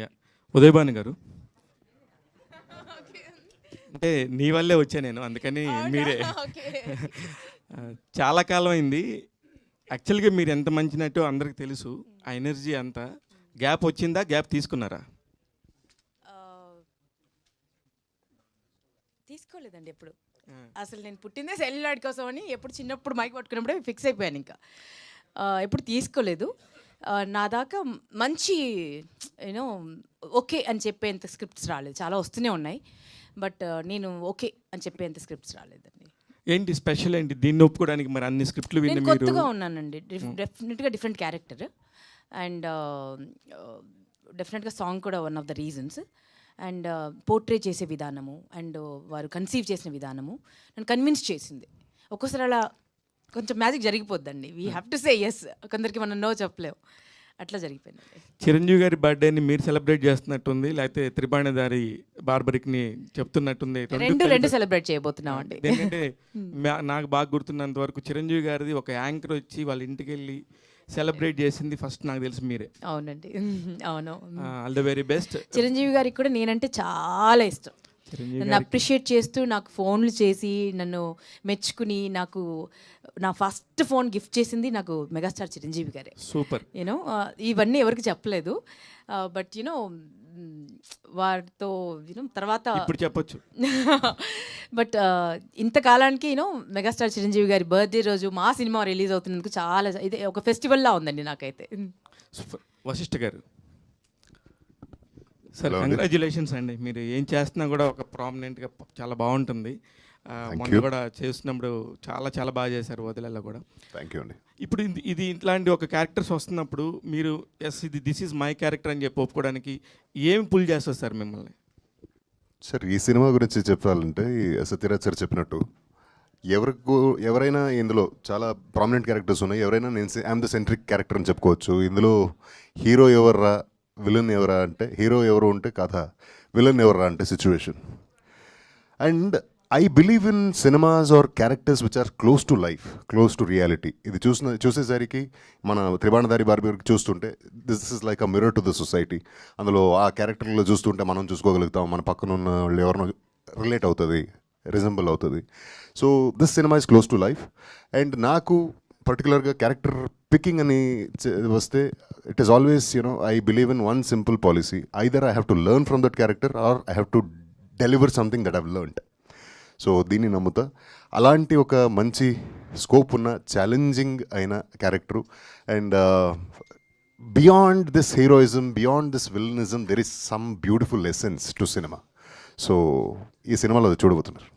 Yeah Uday Bhanu గారు, అంటే నీ వల్లే వచ్చా నేను, అందుకని మీరే. చాలా కాలం అయింది. యాక్చువల్గా మీరు ఎంత మంచి నటో అందరికి తెలుసు. ఆ ఎనర్జీ అంతా గ్యాప్ వచ్చిందా, గ్యాప్ తీసుకున్నారా? తీసుకోలేదండి ఎప్పుడు. అసలు నేను పుట్టిందే సెల్యులాయిడ్ కోసం అని ఎప్పుడు చిన్నప్పుడు మైక్ పట్టుకున్నప్పుడే ఫిక్స్ అయిపోయాను. ఇంకా ఎప్పుడు తీసుకోలేదు. నా దాకా మంచి యూనో ఓకే అని చెప్పేంత స్క్రిప్ట్స్ రాలేదు. చాలా వస్తూనే ఉన్నాయి, బట్ నేను ఓకే అని చెప్పేంత స్క్రిప్ట్స్ రాలేదండి. ఏంటి స్పెషల్ ఏంటి దీన్ని ఒప్పుకోవడానికి? మరి అన్ని స్క్రిప్ట్లు విన్న మీరు కొత్తగా ఉన్నానండి, డెఫినెట్గా డిఫరెంట్ క్యారెక్టర్, అండ్ డెఫినెట్గా సాంగ్ కూడా one of the reasons. And portray చేసే విధానము అండ్ వారు కన్సీవ్ చేసిన విధానము నన్ను కన్విన్స్ చేసింది. ఒక్కోసారి అలా కొంచెం మ్యాజిక్ జరిగిపోద్దండి. We have to say yes, కొందరికి మనం నో చెప్పలేము. అట్లా జరిగిపోయింది. చిరంజీవి గారి బర్త్డేని మీరు సెలబ్రేట్ చేస్తున్నట్టుంది, లేకపోతే త్రిబాణిదారి బార్బరిక్ని చెప్తున్నట్టుంది? రెండు సెలబ్రేట్ చేయబోతున్నాం అండి. ఎందుకంటే నాకు బాగా గుర్తున్నంత వరకు చిరంజీవి గారిది ఒక యాంకర్ వచ్చి వాళ్ళ ఇంటికి వెళ్ళి సెలబ్రేట్ చేసింది ఫస్ట్ నాకు తెలిసి మీరే. అవునండి, అవును. All the very best. Chiranjeevi గారికి కూడా నేనంటే చాలా ఇష్టం. నన్ను అప్రిషియేట్ చేస్తూ నాకు ఫోన్లు చేసి నన్ను మెచ్చుకుని నాకు నా ఫస్ట్ ఫోన్ గిఫ్ట్ చేసింది నాకు మెగాస్టార్ చిరంజీవి గారే. సూపర్. యూనో ఇవన్నీ ఎవరికి చెప్పలేదు, బట్ యూనో వారితో యూనో తర్వాత ఇప్పుడు చెప్పొచ్చు. బట్ ఇంతకాలానికి యూనో మెగాస్టార్ చిరంజీవి గారి బర్త్డే రోజు మా సినిమా రిలీజ్ అవుతున్నందుకు చాలా ఇది ఒక ఫెస్టివల్లా ఉందండి నాకైతే. వశిష్ఠ గారు సార్, కంగ్రాచ్యులేషన్స్ అండి. మీరు ఏం చేస్తున్నా కూడా ఒక ప్రామినెంట్గా చాలా బాగుంటుంది. మొన్న కూడా చేస్తున్నప్పుడు చాలా చాలా బాగా చేశారు వదిలేలా కూడా. థ్యాంక్ యూ అండి. ఇప్పుడు ఇది ఇట్లాంటి ఒక క్యారెక్టర్స్ వస్తున్నప్పుడు మీరు yes this is my character అని చెప్పి ఒప్పుకోవడానికి ఏమి పుల్ చేస్తారు సార్ మిమ్మల్ని? సార్, ఈ సినిమా గురించి చెప్పాలంటే సత్యరాజ్ సార్ చెప్పినట్టు ఎవరైనా ఇందులో చాలా ప్రామినెంట్ క్యారెక్టర్స్ ఉన్నాయి. ఎవరైనా నేను ఐఎమ్ ద సెంట్రిక్ క్యారెక్టర్ అని చెప్పుకోవచ్చు. ఇందులో హీరో ఎవర్రా, విలన్ ఎవరా అంటే హీరో ఎవరు ఉంటే కథ, విలన్ ఎవర్రా అంటే situation. And I believe in cinemas are characters which are close to life, close to reality. ఇది చూసేసరికి మన త్రిబాణిదారి బార్బరికి చూస్తుంటే this is like a mirror to the society. అందులో ఆ క్యారెక్టర్లో చూస్తుంటే మనం చూసుకోగలుగుతాం, మన పక్కన ఉన్న వాళ్ళు ఎవరినో రిలేట్ అవుతుంది, రిజంబుల్ అవుతుంది. So this cinema is close to life. And నాకు పర్టికులర్గా క్యారెక్టర్ పికింగ్ అని వస్తే it is always I believe in one simple policy, either I have to learn from that character are I have to deliver something that I've learned. So దీన్ని నమ్ముతా. అలాంటి ఒక మంచి scope ఉన్న ఛాలెంజింగ్ అయిన character. And beyond this heroism, beyond this villainism, there is some beautiful essence to cinema. So ఈ సినిమాలో అది చూడబోతున్నారు.